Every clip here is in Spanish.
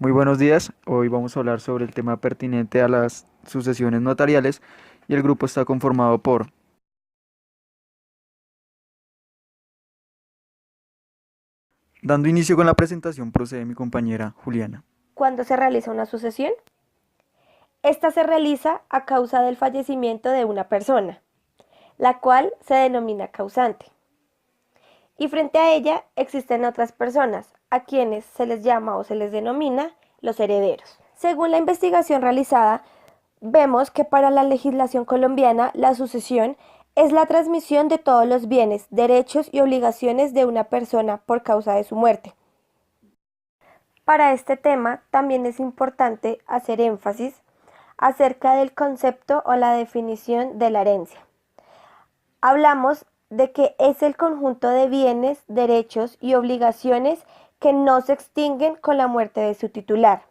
Muy buenos días. Hoy vamos a hablar sobre el tema pertinente a las sucesiones notariales y el grupo está conformado por... Dando inicio con la presentación procede mi compañera Juliana. ¿Cuándo se realiza una sucesión? Esta se realiza a causa del fallecimiento de una persona, la cual se denomina causante. Y frente a ella existen otras personas, a quienes se les llama o se les denomina los herederos. Según la investigación realizada, vemos que para la legislación colombiana la sucesión es la transmisión de todos los bienes, derechos y obligaciones de una persona por causa de su muerte. Para este tema también es importante hacer énfasis acerca del concepto o la definición de la herencia. Hablamos de que es el conjunto de bienes, derechos y obligaciones que no se extinguen con la muerte de su titular.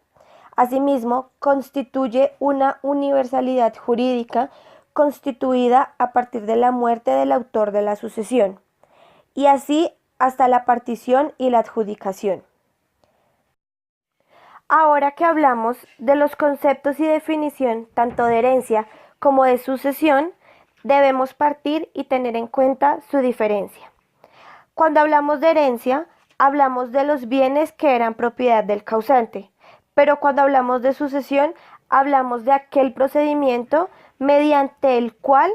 Asimismo, constituye una universalidad jurídica constituida a partir de la muerte del autor de la sucesión, y así hasta la partición y la adjudicación. Ahora que hablamos de los conceptos y definición tanto de herencia como de sucesión, debemos partir y tener en cuenta su diferencia. Cuando hablamos de herencia, hablamos de los bienes que eran propiedad del causante, pero cuando hablamos de sucesión, hablamos de aquel procedimiento mediante el cual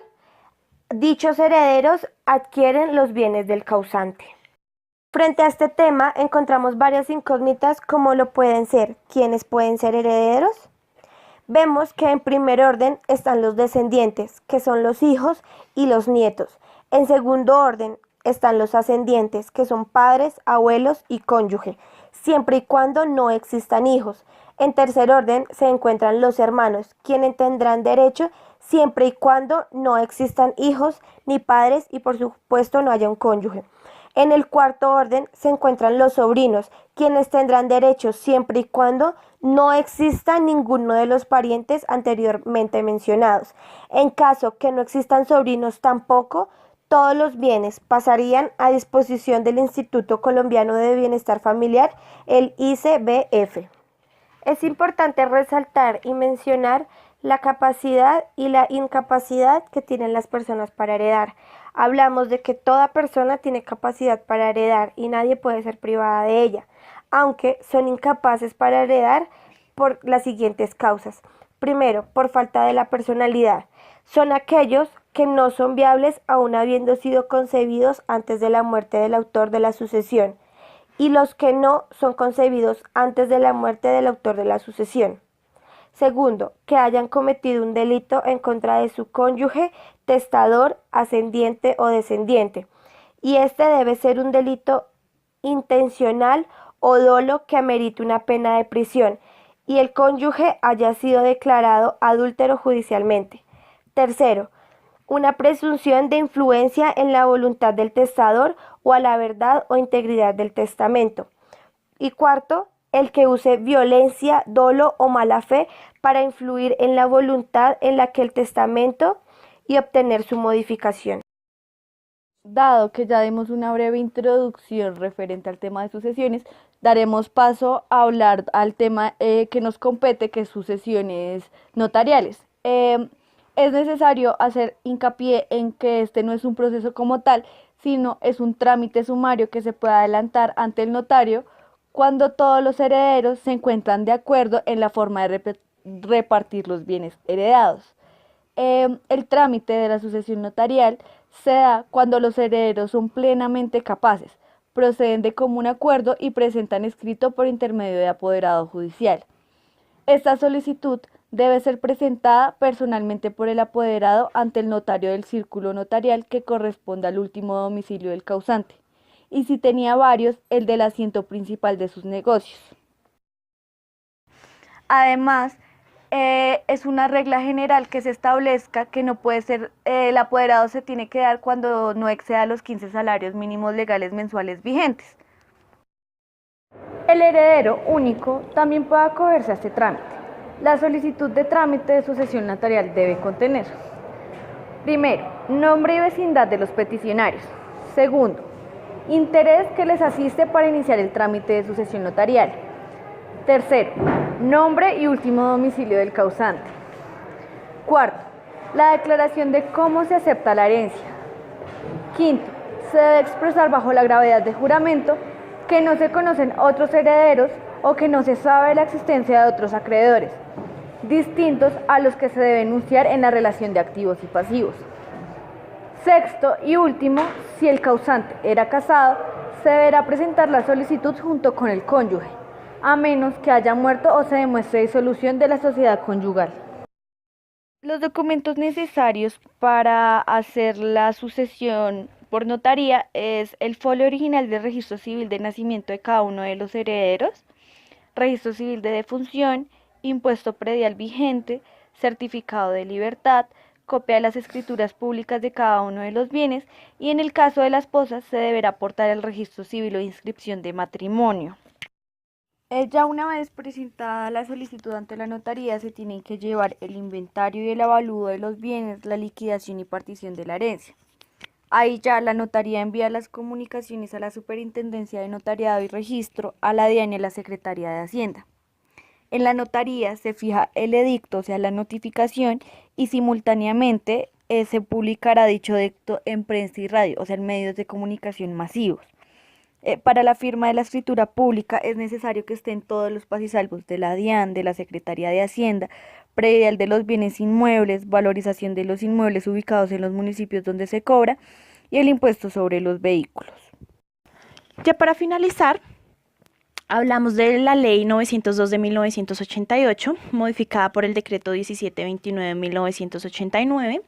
dichos herederos adquieren los bienes del causante. Frente a este tema encontramos varias incógnitas como lo pueden ser quiénes pueden ser herederos. Vemos que en primer orden están los descendientes, que son los hijos y los nietos. En segundo orden están los ascendientes, que son padres, abuelos y cónyuge, siempre y cuando no existan hijos. En tercer orden se encuentran los hermanos, quienes tendrán derecho siempre y cuando no existan hijos ni padres y por supuesto no haya un cónyuge. En el cuarto orden se encuentran los sobrinos, quienes tendrán derechos siempre y cuando no exista ninguno de los parientes anteriormente mencionados. En caso que no existan sobrinos tampoco, todos los bienes pasarían a disposición del Instituto Colombiano de Bienestar Familiar, el ICBF. Es importante resaltar y mencionar la capacidad y la incapacidad que tienen las personas para heredar. Hablamos de que toda persona tiene capacidad para heredar y nadie puede ser privada de ella, aunque son incapaces para heredar por las siguientes causas. Primero, por falta de la personalidad. Son aquellos que no son viables aún habiendo sido concebidos antes de la muerte del autor de la sucesión, y los que no son concebidos antes de la muerte del autor de la sucesión. Segundo, que hayan cometido un delito en contra de su cónyuge, testador, ascendiente o descendiente. Y este debe ser un delito intencional o dolo que amerite una pena de prisión y el cónyuge haya sido declarado adúltero judicialmente. Tercero, una presunción de influencia en la voluntad del testador o a la verdad o integridad del testamento. Y cuarto, el que use violencia, dolo o mala fe para influir en la voluntad en la que el testamento y obtener su modificación. Dado que ya dimos una breve introducción referente al tema de sucesiones, daremos paso a hablar al tema que nos compete, que es sucesiones notariales. Es necesario hacer hincapié en que este no es un proceso como tal, sino es un trámite sumario que se puede adelantar ante el notario cuando todos los herederos se encuentran de acuerdo en la forma de repartir los bienes heredados. El trámite de la sucesión notarial se da cuando los herederos son plenamente capaces, proceden de común acuerdo y presentan escrito por intermedio de apoderado judicial. Esta solicitud debe ser presentada personalmente por el apoderado ante el notario del círculo notarial que corresponda al último domicilio del causante, y si tenía varios, el del asiento principal de sus negocios. Además, es una regla general que se establezca que no puede ser, el apoderado se tiene que dar cuando no exceda los 15 salarios mínimos legales mensuales vigentes. El heredero único también puede acogerse a este trámite. La solicitud de trámite de sucesión notarial debe contener: primero, nombre y vecindad de los peticionarios. Segundo, interés que les asiste para iniciar el trámite de sucesión notarial. Tercero, nombre y último domicilio del causante. Cuarto, la declaración de cómo se acepta la herencia. Quinto, se debe expresar bajo la gravedad de juramento que no se conocen otros herederos o que no se sabe la existencia de otros acreedores, distintos a los que se debe enunciar en la relación de activos y pasivos. Sexto y último, si el causante era casado, se deberá presentar la solicitud junto con el cónyuge, a menos que haya muerto o se demuestre disolución de la sociedad conyugal. Los documentos necesarios para hacer la sucesión por notaría es el folio original del registro civil de nacimiento de cada uno de los herederos, registro civil de defunción, impuesto predial vigente, certificado de libertad, copia de las escrituras públicas de cada uno de los bienes y en el caso de la esposa se deberá aportar el registro civil o inscripción de matrimonio. Ya una vez presentada la solicitud ante la notaría, se tienen que llevar el inventario y el avalúo de los bienes, la liquidación y partición de la herencia. Ahí ya la notaría envía las comunicaciones a la Superintendencia de Notariado y Registro, a la DIAN y a la Secretaría de Hacienda. En la notaría se fija el edicto, o sea, la notificación, y simultáneamente se publicará dicho edicto en prensa y radio, o sea, en medios de comunicación masivos. Para la firma de la escritura pública es necesario que estén todos los pasisalvos de la DIAN, de la Secretaría de Hacienda, predial de los bienes inmuebles, valorización de los inmuebles ubicados en los municipios donde se cobra y el impuesto sobre los vehículos. Ya para finalizar, hablamos de la Ley 902 de 1988, modificada por el Decreto 1729 de 1989.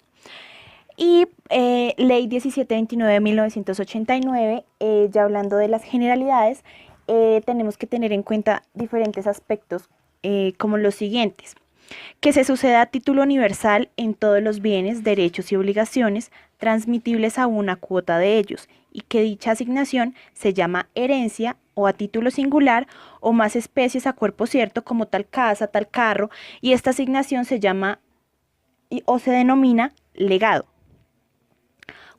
Y Ley 1729 de 1989, ya hablando de las generalidades, tenemos que tener en cuenta diferentes aspectos como los siguientes: que se suceda a título universal en todos los bienes, derechos y obligaciones transmitibles a una cuota de ellos, y que dicha asignación se llama herencia o a título singular o más especies a cuerpo cierto como tal casa, tal carro, y esta asignación se llama o se denomina legado.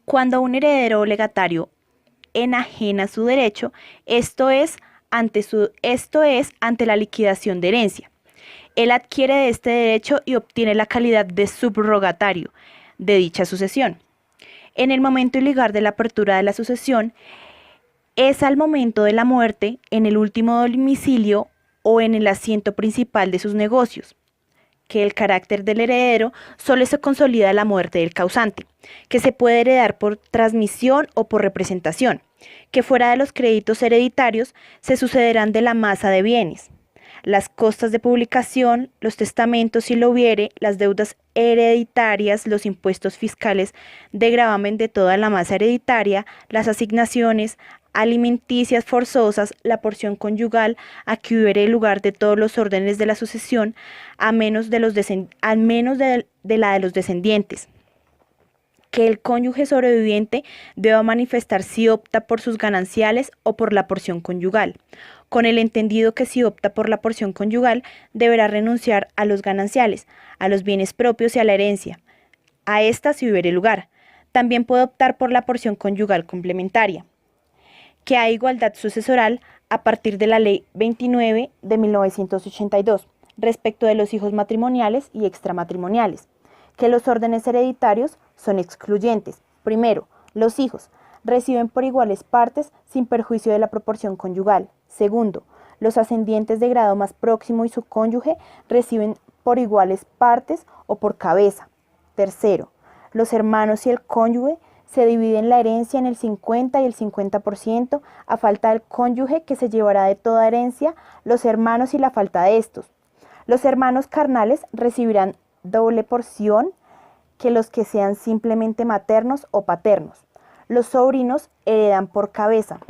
Cuando un heredero o legatario enajena su derecho, esto es ante la liquidación de herencia. Él adquiere de este derecho y obtiene la calidad de subrogatario de dicha sucesión. En el momento y lugar de la apertura de la sucesión es al momento de la muerte, en el último domicilio o en el asiento principal de sus negocios, que el carácter del heredero solo se consolida a la muerte del causante, que se puede heredar por transmisión o por representación, que fuera de los créditos hereditarios se sucederán de la masa de bienes, las costas de publicación, los testamentos si lo hubiere, las deudas hereditarias, los impuestos fiscales de gravamen de toda la masa hereditaria, las asignaciones alimenticias forzosas, la porción conyugal a que hubiere lugar de todos los órdenes de la sucesión, a menos de la de los descendientes. Que el cónyuge sobreviviente deba manifestar si opta por sus gananciales o por la porción conyugal, con el entendido que si opta por la porción conyugal deberá renunciar a los gananciales, a los bienes propios y a la herencia, a esta si hubiere lugar. También puede optar por la porción conyugal complementaria. Que hay igualdad sucesoral a partir de la Ley 29 de 1982 respecto de los hijos matrimoniales y extramatrimoniales, que los órdenes hereditarios son excluyentes. Primero, los hijos reciben por iguales partes sin perjuicio de la proporción conyugal. Segundo, los ascendientes de grado más próximo y su cónyuge reciben por iguales partes o por cabeza. Tercero, los hermanos y el cónyuge se dividen la herencia en el 50 y el 50%, a falta del cónyuge que se llevará de toda herencia, los hermanos y la falta de estos. Los hermanos carnales recibirán doble porción que los que sean simplemente maternos o paternos. Los sobrinos heredan por cabeza.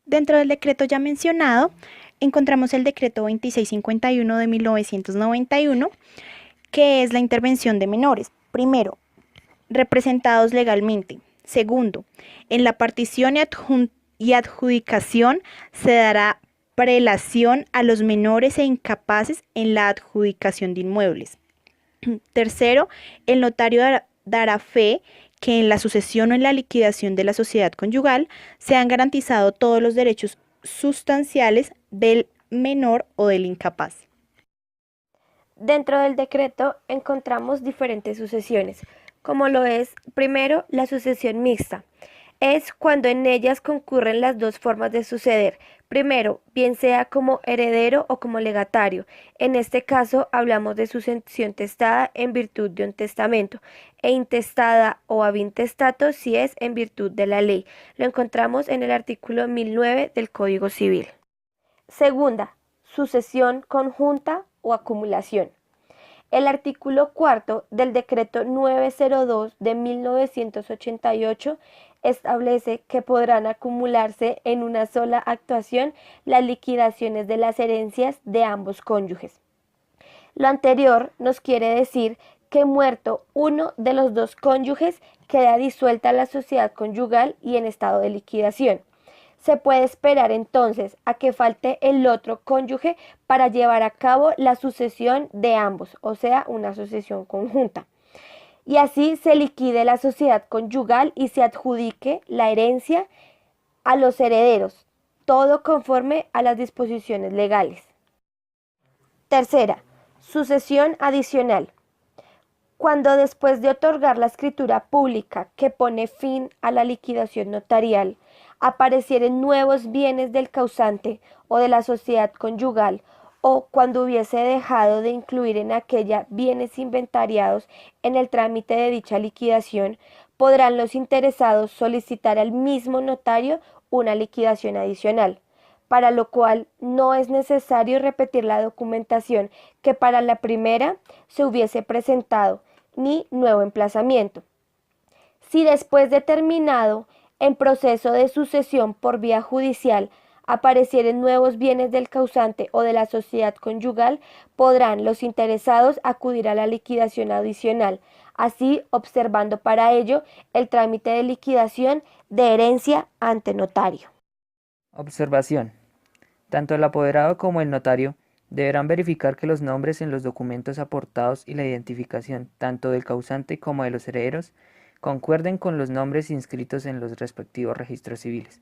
Dentro del decreto ya mencionado, encontramos el decreto 2651 de 1991, que es la intervención de menores. Primero, representados legalmente. Segundo, en la partición y adjudicación se dará prelación a los menores e incapaces en la adjudicación de inmuebles. Tercero, el notario dará fe que en la sucesión o en la liquidación de la sociedad conyugal se han garantizado todos los derechos sustanciales del menor o del incapaz. Dentro del decreto encontramos diferentes sucesiones, como lo es, primero, la sucesión mixta. Es cuando en ellas concurren las dos formas de suceder. Primero, bien sea como heredero o como legatario. En este caso hablamos de sucesión testada en virtud de un testamento e intestada o ab intestato si es en virtud de la ley. Lo encontramos en el artículo 1009 del Código Civil. Segunda, sucesión conjunta o acumulación. El artículo cuarto del decreto 902 de 1988 establece que podrán acumularse en una sola actuación las liquidaciones de las herencias de ambos cónyuges. Lo anterior nos quiere decir que muerto uno de los dos cónyuges queda disuelta la sociedad conyugal y en estado de liquidación. Se puede esperar entonces a que falte el otro cónyuge para llevar a cabo la sucesión de ambos, o sea, una sucesión conjunta. Y así se liquide la sociedad conyugal y se adjudique la herencia a los herederos, todo conforme a las disposiciones legales. Tercera, sucesión adicional. Cuando después de otorgar la escritura pública que pone fin a la liquidación notarial, aparecieren nuevos bienes del causante o de la sociedad conyugal, o cuando hubiese dejado de incluir en aquella bienes inventariados en el trámite de dicha liquidación, podrán los interesados solicitar al mismo notario una liquidación adicional, para lo cual no es necesario repetir la documentación que para la primera se hubiese presentado, ni nuevo emplazamiento. Si después de terminado en proceso de sucesión por vía judicial aparecieren nuevos bienes del causante o de la sociedad conyugal, podrán los interesados acudir a la liquidación adicional, así observando para ello el trámite de liquidación de herencia ante notario. Observación. Tanto el apoderado como el notario deberán verificar que los nombres en los documentos aportados y la identificación tanto del causante como de los herederos concuerden con los nombres inscritos en los respectivos registros civiles,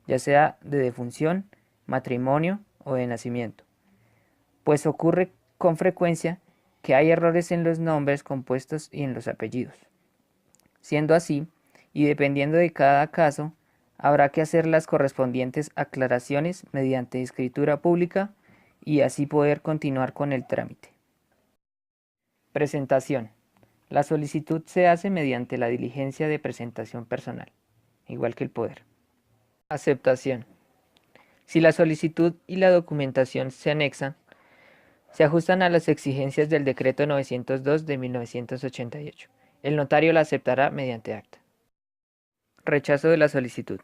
ya sea de defunción, matrimonio o de nacimiento, pues ocurre con frecuencia que hay errores en los nombres compuestos y en los apellidos. Siendo así, y dependiendo de cada caso, habrá que hacer las correspondientes aclaraciones mediante escritura pública y así poder continuar con el trámite. Presentación. La solicitud se hace mediante la diligencia de presentación personal, igual que el poder. Aceptación. Si la solicitud y la documentación se anexan, se ajustan a las exigencias del Decreto 902 de 1988. El notario la aceptará mediante acta. Rechazo de la solicitud.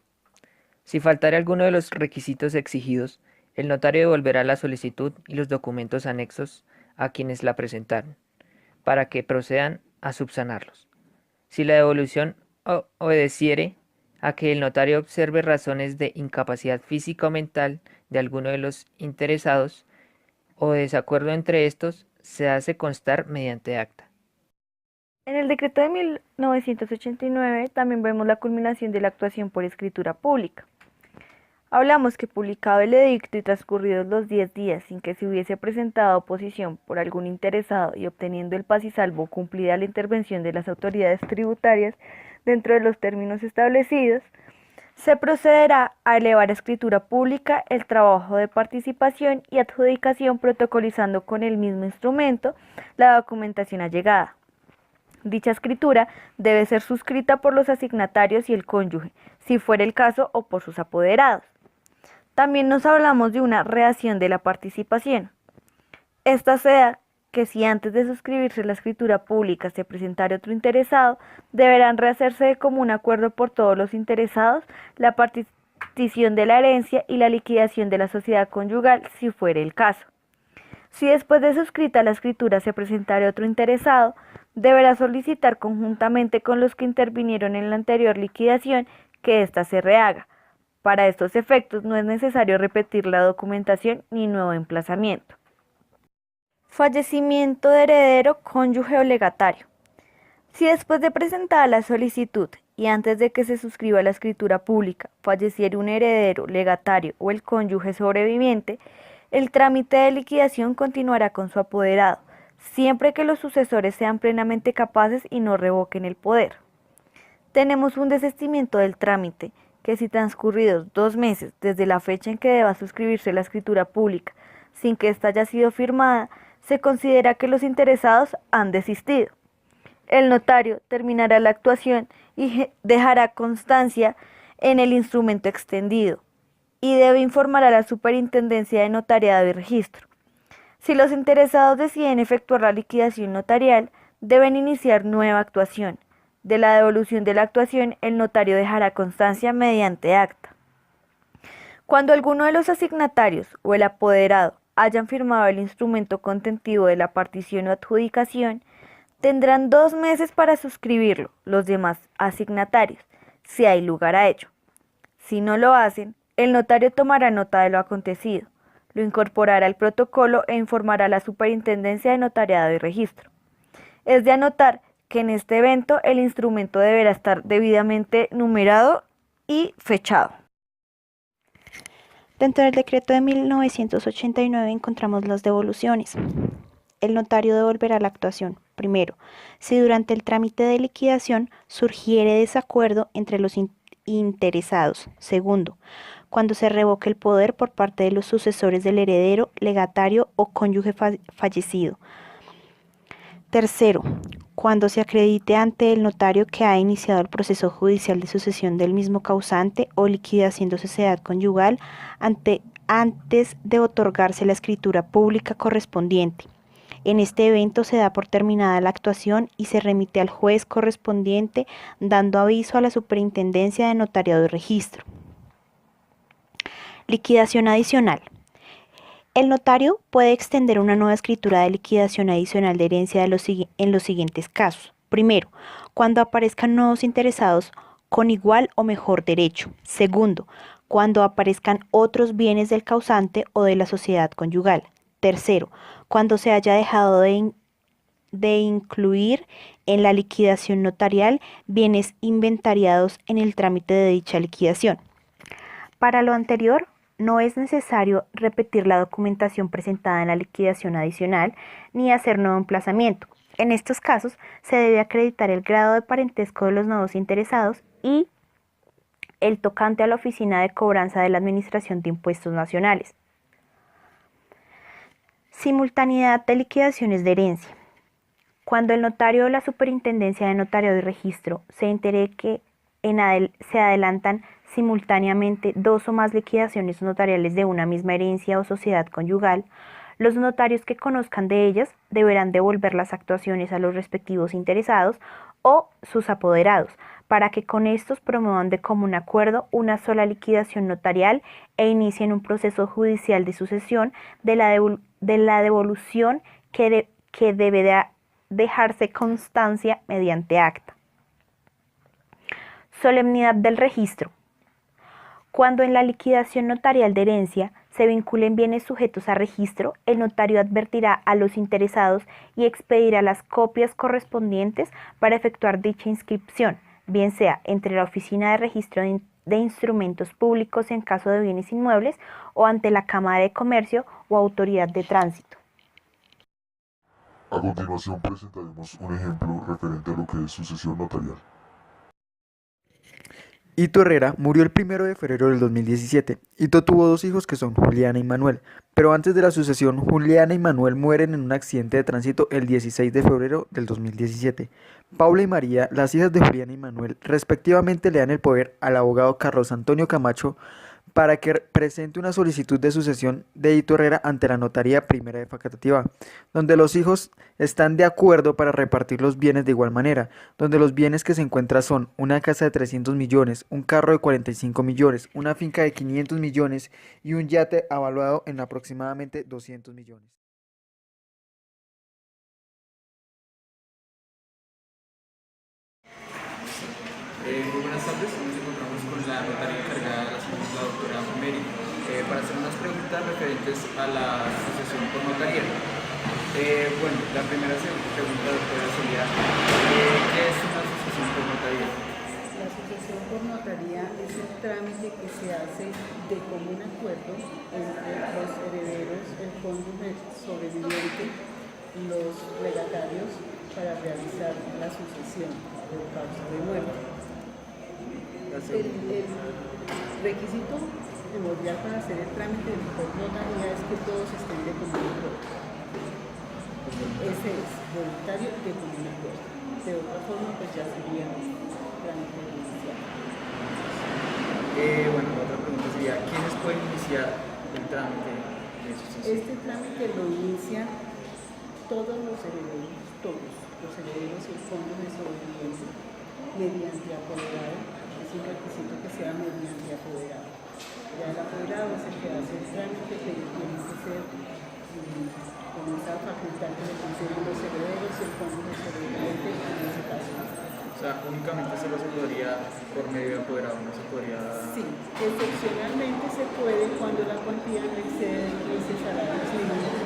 Si faltare alguno de los requisitos exigidos, el notario devolverá la solicitud y los documentos anexos a quienes la presentaron, para que procedan a subsanarlos. Si la devolución obedeciere a que el notario observe razones de incapacidad física o mental de alguno de los interesados o de desacuerdo entre estos, se hace constar mediante acta. En el decreto de 1989 también vemos la culminación de la actuación por escritura pública. Hablamos que publicado el edicto y transcurridos los 10 días sin que se hubiese presentado oposición por algún interesado y obteniendo el paz y salvo cumplida la intervención de las autoridades tributarias dentro de los términos establecidos, se procederá a elevar a escritura pública el trabajo de participación y adjudicación protocolizando con el mismo instrumento la documentación allegada. Dicha escritura debe ser suscrita por los asignatarios y el cónyuge, si fuera el caso, o por sus apoderados. También nos hablamos de una reacción de la participación. Esta se da que si antes de suscribirse la escritura pública se presentara otro interesado, deberán rehacerse de común acuerdo por todos los interesados la partición de la herencia y la liquidación de la sociedad conyugal, si fuera el caso. Si después de suscrita la escritura se presentara otro interesado, deberá solicitar conjuntamente con los que intervinieron en la anterior liquidación que ésta se rehaga. Para estos efectos no es necesario repetir la documentación ni nuevo emplazamiento. Fallecimiento de heredero, cónyuge o legatario. Si después de presentada la solicitud y antes de que se suscriba la escritura pública falleciera un heredero, legatario o el cónyuge sobreviviente, El trámite de liquidación continuará con su apoderado, siempre que los sucesores sean plenamente capaces y no revoquen el poder. Tenemos un desistimiento del trámite, que si transcurridos 2 meses desde la fecha en que deba suscribirse la escritura pública, sin que ésta haya sido firmada, se considera que los interesados han desistido. El notario terminará la actuación y dejará constancia en el instrumento extendido y debe informar a la Superintendencia de Notariado y Registro. Si los interesados deciden efectuar la liquidación notarial, deben iniciar nueva actuación. De la devolución de la actuación, el notario dejará constancia mediante acta. Cuando alguno de los asignatarios o el apoderado hayan firmado el instrumento contentivo de la partición o adjudicación, tendrán 2 meses para suscribirlo los demás asignatarios, si hay lugar a ello. Si no lo hacen, el notario tomará nota de lo acontecido, lo incorporará al protocolo e informará a la Superintendencia de Notariado y Registro. Es de anotar que en este evento el instrumento deberá estar debidamente numerado y fechado. Dentro del decreto de 1989 encontramos las devoluciones. El notario devolverá la actuación, primero, si durante el trámite de liquidación surgiere desacuerdo entre los interesados. Segundo, cuando se revoque el poder por parte de los sucesores del heredero, legatario o cónyuge fallecido. Tercero, cuando se acredite ante el notario que ha iniciado el proceso judicial de sucesión del mismo causante o liquidación de sociedad conyugal antes de otorgarse la escritura pública correspondiente. En este evento se da por terminada la actuación y se remite al juez correspondiente, dando aviso a la Superintendencia de Notariado y Registro. Liquidación adicional. El notario puede extender una nueva escritura de liquidación adicional de herencia en los siguientes casos. Primero, cuando aparezcan nuevos interesados con igual o mejor derecho. Segundo, cuando aparezcan otros bienes del causante o de la sociedad conyugal. Tercero, cuando se haya dejado de incluir en la liquidación notarial bienes inventariados en el trámite de dicha liquidación. Para lo anterior, no es necesario repetir la documentación presentada en la liquidación adicional ni hacer nuevo emplazamiento. En estos casos, se debe acreditar el grado de parentesco de los nuevos interesados y el tocante a la Oficina de Cobranza de la Administración de Impuestos Nacionales. Simultaneidad de liquidaciones de herencia. Cuando el notario o la Superintendencia de Notariado y Registro se entere que se adelantan simultáneamente 2 o más liquidaciones notariales de una misma herencia o sociedad conyugal, los notarios que conozcan de ellas deberán devolver las actuaciones a los respectivos interesados o sus apoderados, para que con estos promuevan de común acuerdo una sola liquidación notarial e inicien un proceso judicial de sucesión de la devolución que debe dejarse constancia mediante acta. Solemnidad del registro. Cuando en la liquidación notarial de herencia se vinculen bienes sujetos a registro, el notario advertirá a los interesados y expedirá las copias correspondientes para efectuar dicha inscripción, bien sea entre la Oficina de Registro de Instrumentos Públicos en caso de bienes inmuebles o ante la Cámara de Comercio o Autoridad de Tránsito. A continuación presentaremos un ejemplo referente a lo que es sucesión notarial. Ito Herrera murió el 1 de febrero del 2017. Ito tuvo 2 hijos que son Juliana y Manuel, pero antes de la sucesión, Juliana y Manuel mueren en un accidente de tránsito el 16 de febrero del 2017. Paula y María, las hijas de Juliana y Manuel, respectivamente le dan el poder al abogado Carlos Antonio Camacho para que presente una solicitud de sucesión de Ito Herrera ante la Notaría Primera de Facatativá, donde los hijos están de acuerdo para repartir los bienes de igual manera, donde los bienes que se encuentran son una casa de 300 millones, un carro de 45 millones, una finca de 500 millones y un yate evaluado en aproximadamente 200 millones. Muy buenas tardes, nos encontramos con la notaria encargada de la señora la doctora Mary para hacer unas preguntas referentes a la sucesión por notaría. Bueno, la primera pregunta, doctora, sería ¿qué es una sucesión por notaría? La sucesión por notaría es el trámite que se hace de común acuerdo entre los herederos, el cónyuge sobreviviente, los legatarios para realizar la sucesión por causa de muerte. El requisito primordial para hacer el trámite por notaría es que todos estén de común acuerdo. Ese es voluntario de común acuerdo. De otra forma, pues ya sería trámite judicial. Bueno, la otra pregunta sería, ¿quiénes pueden iniciar el trámite de sucesión? Este trámite lo inician todos los herederos, los herederos y el cónyuge sobreviviente, mediante apoderado. Es un requisito que sea mediante apoderado. Ya el apoderado es el que hace el trámite, pero tiene que ser con esa facultad que le conceden los herederos y el cónyuge sobreviviente en ese caso. O sea, únicamente solo se podría por medio de apoderado, no se podría... Sí, excepcionalmente se puede cuando la cuantía no excede 15 salarios mínimos,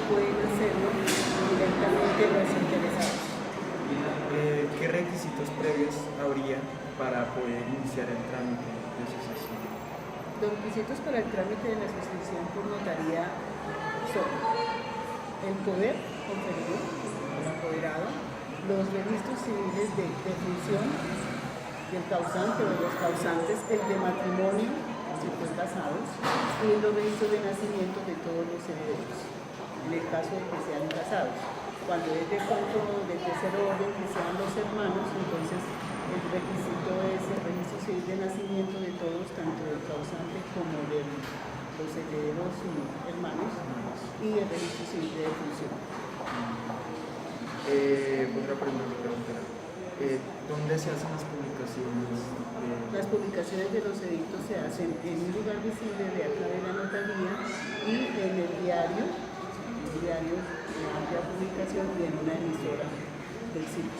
pueden hacerlo directamente los interesados. ¿Qué requisitos previos habría para poder iniciar el trámite de sucesión? Los requisitos para el trámite de la sucesión por notaría son el poder conferido al apoderado, los registros civiles de defunción del causante o de los causantes, el de matrimonio, si están casados, y los registros de nacimiento de todos los herederos, en el caso de que sean casados. Cuando es de pronto de tercer orden, que sean los hermanos, entonces el requisito es el registro civil de nacimiento de todos, tanto del causante como de los herederos y hermanos, y el registro civil de defunción. Otra pregunta. ¿Dónde se hacen las publicaciones? Las publicaciones de los edictos se hacen en un lugar visible de acá de la notaría y en el diario de amplia publicación y en una emisora del sitio.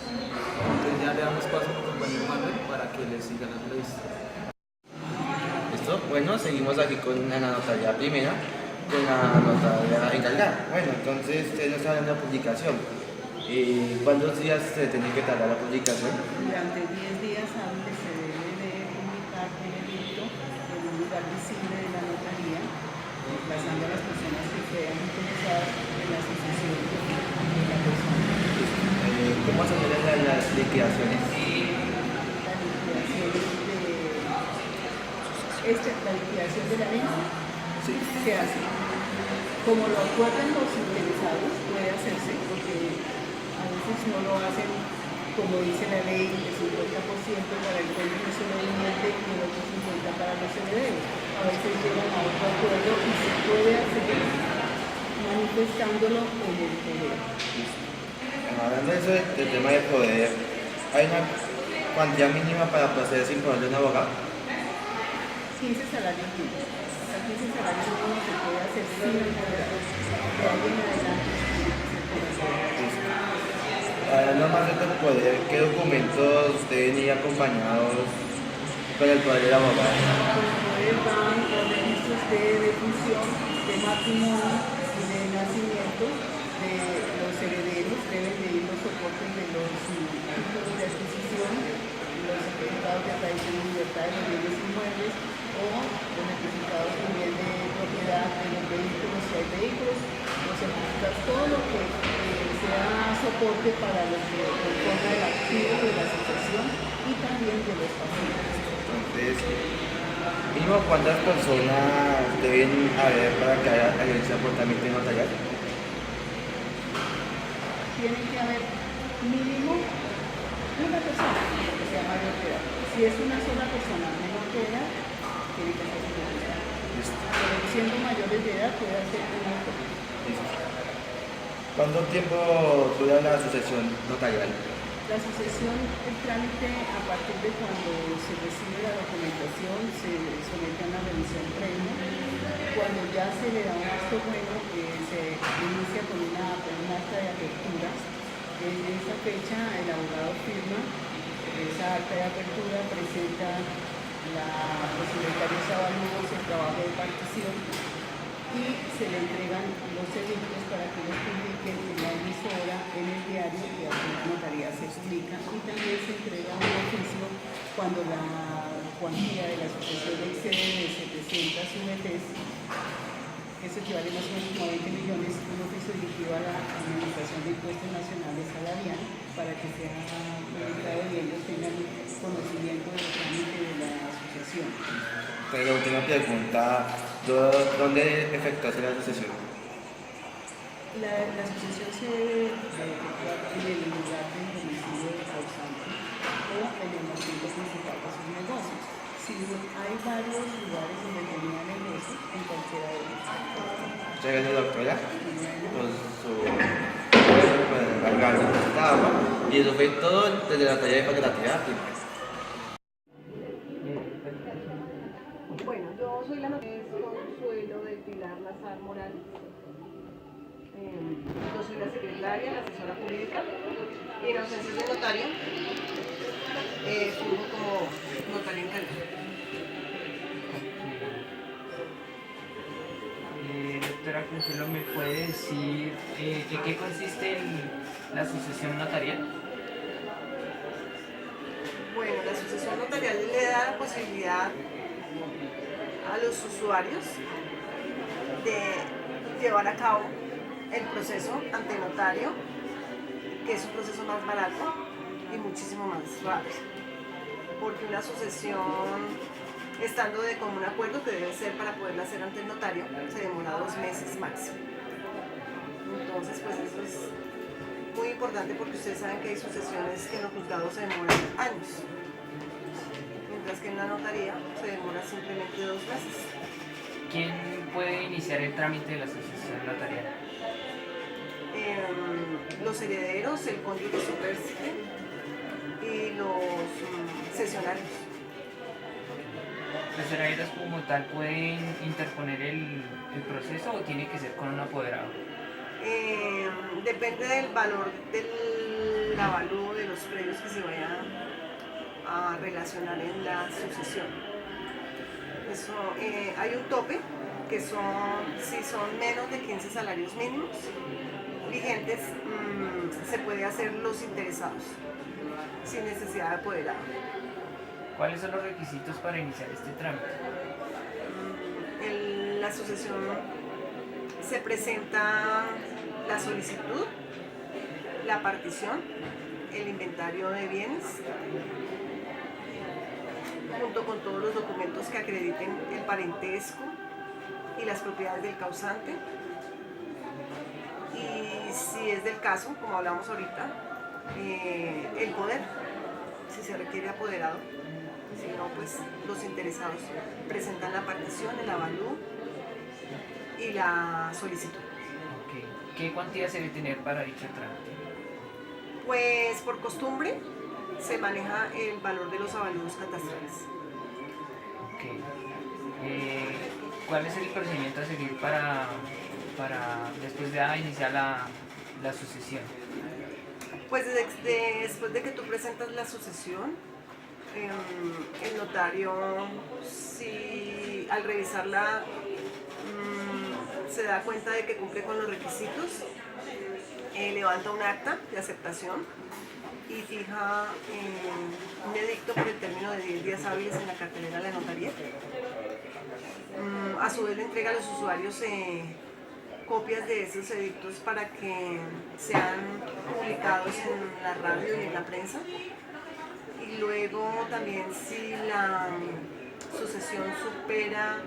Entonces ya le damos paso a mi compañero Manuel para que le siga la entrevista. ¿Listo? Bueno, seguimos aquí con la notaría primera, con la notaría encargada. Bueno, entonces usted nos está hablando de publicación. ¿Cuántos días se tiene que tardar la publicación? Durante 10 días hábiles se debe de publicar el edicto en un lugar visible de la notaría, emplazando a las personas que sean interesadas en la sucesión de la persona. ¿Cómo se hacen las liquidaciones? La liquidación de la herencia Sí. se hace. Como lo acuerdan los interesados, puede hacerse, porque a veces no lo hacen como dice la ley, el 50% para el cónyuge sobreviviente y el otro 50% para los herederos. A veces llegan a otro acuerdo y se puede hacer manifestándolo en el poder. Hablando de eso, del tema de poder, ¿hay una cuantía mínima para proceder sin poder de un abogado? 15 salarios mínimos. Hasta 15 salarios mínimos se puede hacer sin el poder. De ahí en adelante se puede hacer. Hablando más de tu poder, ¿qué documentos deben ir acompañados con el poder del abogado? Con el poder van los registros de defunción, de matrimonio y de nacimiento de los herederos. Deben de ir los soportes de los títulos de adquisición, los certificados de aparición y libertad de los bienes inmuebles o los certificados también de propiedad de los vehículos, si hay vehículos, los certificados, todo lo que sea soporte para los que compongan el activo de la asociación y también de los pacientes. Entonces, mínimo cuántas personas deben haber para que haya herencia por trámite notarial. Tiene que haber mínimo una persona que sea mayor de edad. Si es una sola persona menor de edad, tiene que ser una persona. Pero siendo mayores de edad puede hacer una persona. ¿Cuánto tiempo dura la sucesión notarial? La sucesión, el trámite a partir de cuando se recibe la documentación, se somete a una revisión previa. Cuando ya se le da un acto bueno, se inicia con un acta de apertura. En esa fecha el abogado firma esa acta de apertura, presenta los secretarios avaludos el trabajo de partición y se le entregan los edictos para que los publiquen en la emisora, en el diario y aquí en la notaría se explica y también se entrega un oficio cuando la cuantía de la asociación excede de 700 UVTs, que eso equivale más o menos como a 20 millones, un oficio dirigido a la Administración de Impuestos Nacionales a la DIAN para que sea publicado y ellos tengan conocimiento del trámite de la asociación. Pero última pregunta, ¿dónde efectuarse la asociación? La asociación se debe efectuar en el lugar del domicilio del causante o en el momento principal de sus negocios. Si hay varios lugares donde tenía negocios, en cualquiera de ellos. Muchas gracias, doctora, por su por encargarnos de esta agua. Y eso fue todo desde la tarea de fotografía. Bueno, yo soy la notaria Consuelo del Pilar Lazar Morales. Yo soy la secretaria, la asesora jurídica y en ausencia del notario funjo como notaria encargada. Doctora Consuelo, ¿me puede decir de qué consiste la sucesión notarial? Bueno, la sucesión notarial le da la posibilidad a los usuarios de llevar a cabo el proceso ante el notario, que es un proceso más barato y muchísimo más rápido, porque una sucesión, estando de común acuerdo, que debe ser para poderla hacer ante el notario, se demora 2 meses máximo. Entonces, pues eso es muy importante porque ustedes saben que hay sucesiones que en los juzgados se demoran años, mientras que en la notaría se demora simplemente 2 meses. ¿Quién puede iniciar el trámite de la sucesión notarial? Los herederos, el cónyuge supérstite y los cesionarios. ¿Los herederos como tal pueden interponer el proceso o tiene que ser con un apoderado? Depende del valor del avalúo de los predios que se vayan a relacionar en la sucesión. Eso, hay un tope que si son menos de 15 salarios mínimos vigentes, se puede hacer los interesados sin necesidad de apoderado. ¿Cuáles son los requisitos para iniciar este trámite? En la asociación se presenta la solicitud, la partición, el inventario de bienes, junto con todos los documentos que acrediten el parentesco y las propiedades del causante. Y si es del caso, como hablamos ahorita, el poder, si se requiere apoderado. Si no, pues los interesados presentan la partición, el avalúo y la solicitud. Okay. ¿Qué cuantía se debe tener para dicho trámite? Pues por costumbre se maneja el valor de los avalúos catastrales. Okay. ¿Cuál es el procedimiento a seguir para después de iniciar la sucesión? Pues después de que tú presentas la sucesión, el notario, si al revisarla se da cuenta de que cumple con los requisitos, levanta un acta de aceptación y fija un edicto por el término de 10 días hábiles en la cartelera de la notaría. A su vez le entrega a los usuarios copias de esos edictos para que sean publicados en la radio y en la prensa. Y luego también, si la sucesión supera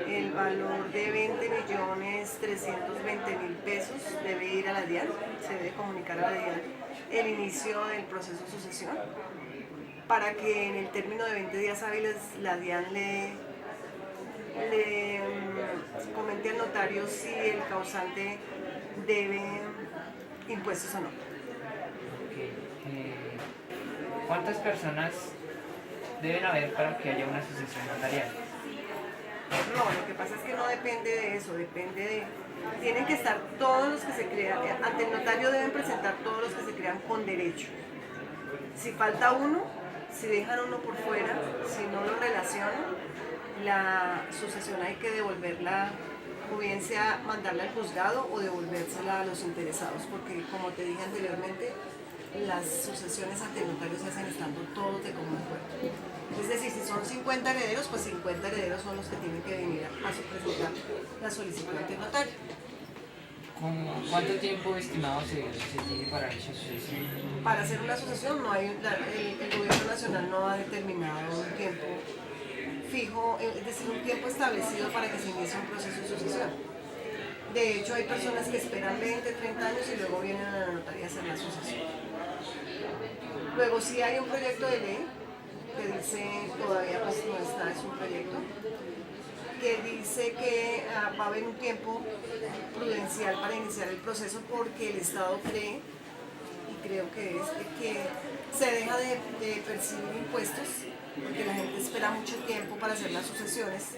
el valor de 20.320.000 pesos, debe ir a la DIAN, se debe comunicar a la DIAN el inicio del proceso de sucesión, para que en el término de 20 días hábiles la DIAN le comente al notario si el causante debe impuestos o no. Okay. ¿Cuántas personas deben haber para que haya una sucesión notarial? No, lo que pasa es que no depende de eso, depende de... Tienen que estar todos los que se crean, ante el notario deben presentar todos los que se crean con derecho. Si falta uno, si dejan uno por fuera, si no lo relacionan, la sucesión hay que devolverla o bien sea mandarla al juzgado o devolvérsela a los interesados, porque como te dije anteriormente, las sucesiones ante notario se hacen estando todos de común acuerdo. Es decir, si son 50 herederos, pues 50 herederos son los que tienen que venir a presentar la solicitud ante notario. ¿Cuánto tiempo estimado se tiene para esa sucesión? Para hacer una sucesión no hay, el gobierno nacional no ha determinado un tiempo fijo, es decir, un tiempo establecido para que se inicie un proceso de sucesión. De hecho, hay personas que esperan 20, 30 años y luego vienen a la notaría a hacer la sucesión. Luego, sí hay un proyecto de ley que dice, todavía pues no está, es un proyecto, que dice que va a haber un tiempo prudencial para iniciar el proceso porque el Estado cree, y creo que es que se deja de percibir impuestos porque la gente espera mucho tiempo para hacer las sucesiones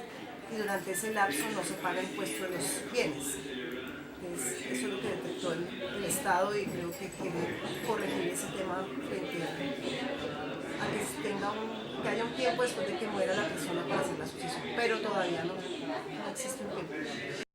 y durante ese lapso no se paga impuesto de los bienes. Eso es lo que detectó el Estado y creo que quiere corregir ese tema frente a que haya un tiempo después de que muera la persona para hacer la sucesión, pero todavía no existe un tiempo.